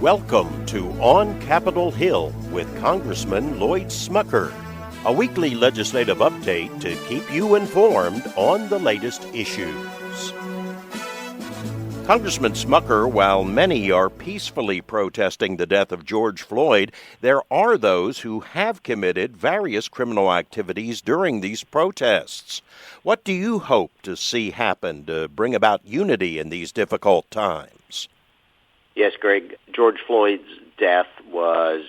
Welcome to On Capitol Hill with Congressman Lloyd Smucker, a weekly legislative update to keep you informed on the latest issues. Congressman Smucker, while many are peacefully protesting the death of George Floyd, there are those who have committed various criminal activities during these protests. What do you hope to see happen to bring about unity in these difficult times? Yes, Greg, George Floyd's death was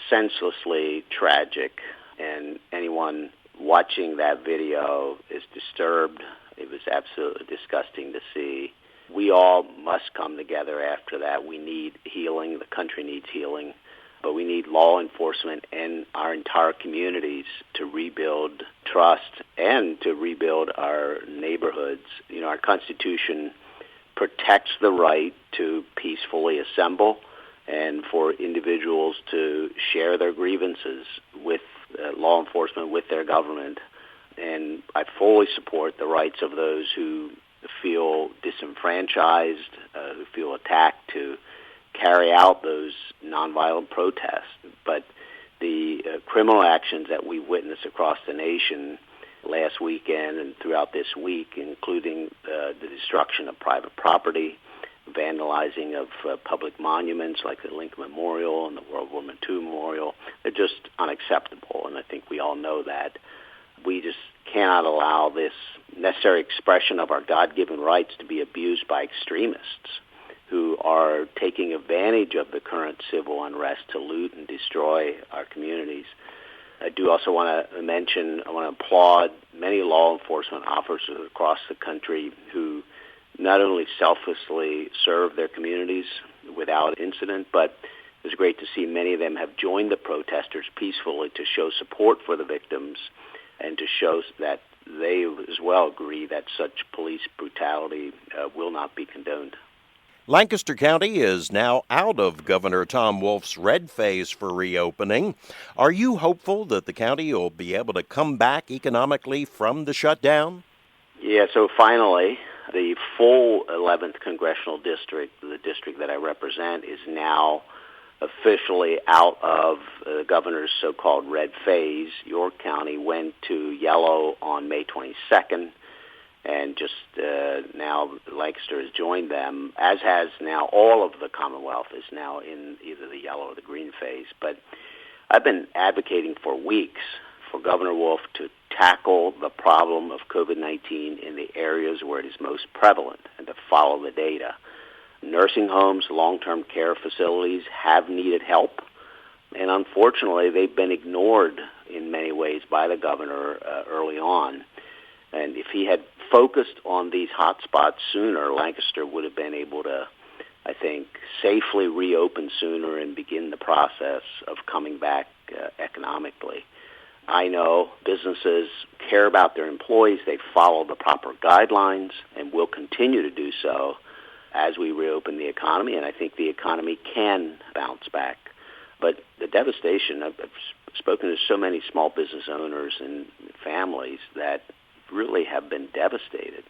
senselessly tragic, and anyone watching that video is disturbed. It was absolutely disgusting to see. We all must come together after that. We need healing. The country needs healing. But we need law enforcement and our entire communities to rebuild trust and to rebuild our neighborhoods. You know, our Constitution protects the right to peacefully assemble and for individuals to share their grievances with law enforcement, with their government. And I fully support the rights of those who feel disenfranchised, who feel attacked, to carry out those nonviolent protests. But the criminal actions that we witnessed across the nation last weekend and throughout this week, including the destruction of private property, vandalizing of public monuments like the Lincoln Memorial and the World War II Memorial, they're just unacceptable, and I think we all know that. We just cannot allow this necessary expression of our God-given rights to be abused by extremists who are taking advantage of the current civil unrest to loot and destroy our communities. I do also want to applaud many law enforcement officers across the country who not only selflessly serve their communities without incident, but it was great to see many of them have joined the protesters peacefully to show support for the victims and to show that they as well agree that such police brutality will not be condoned. Lancaster County is now out of Governor Tom Wolf's red phase for reopening. Are you hopeful that the county will be able to come back economically from the shutdown? Yeah, so finally, the full 11th congressional district, the district that I represent, is now officially out of the governor's so-called red phase. York County went to yellow on May 22nd. And just now Lancaster has joined them, as has now all of the Commonwealth is now in either the yellow or the green phase. But I've been advocating for weeks for Governor Wolf to tackle the problem of COVID-19 in the areas where it is most prevalent and to follow the data. Nursing homes, long-term care facilities have needed help, and unfortunately they've been ignored in many ways by the governor early on. And if he had focused on these hot spots sooner, Lancaster would have been able to, I think, safely reopen sooner and begin the process of coming back economically. I know businesses care about their employees. They follow the proper guidelines and will continue to do so as we reopen the economy, and I think the economy can bounce back. But the devastation, I've spoken to so many small business owners and families that really have been devastated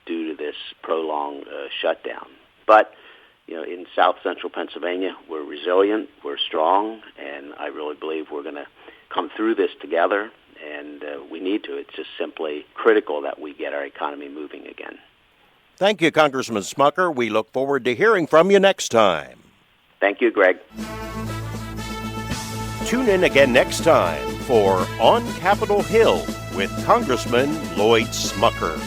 due to this prolonged shutdown. But, you know, in south central Pennsylvania, we're resilient, we're strong, and I really believe we're going to come through this together, and we need to. It's just simply critical that we get our economy moving again. Thank you, Congressman Smucker. We look forward to hearing from you next time. Thank you, Greg. Tune in again next time for On Capitol Hill with Congressman Lloyd Smucker.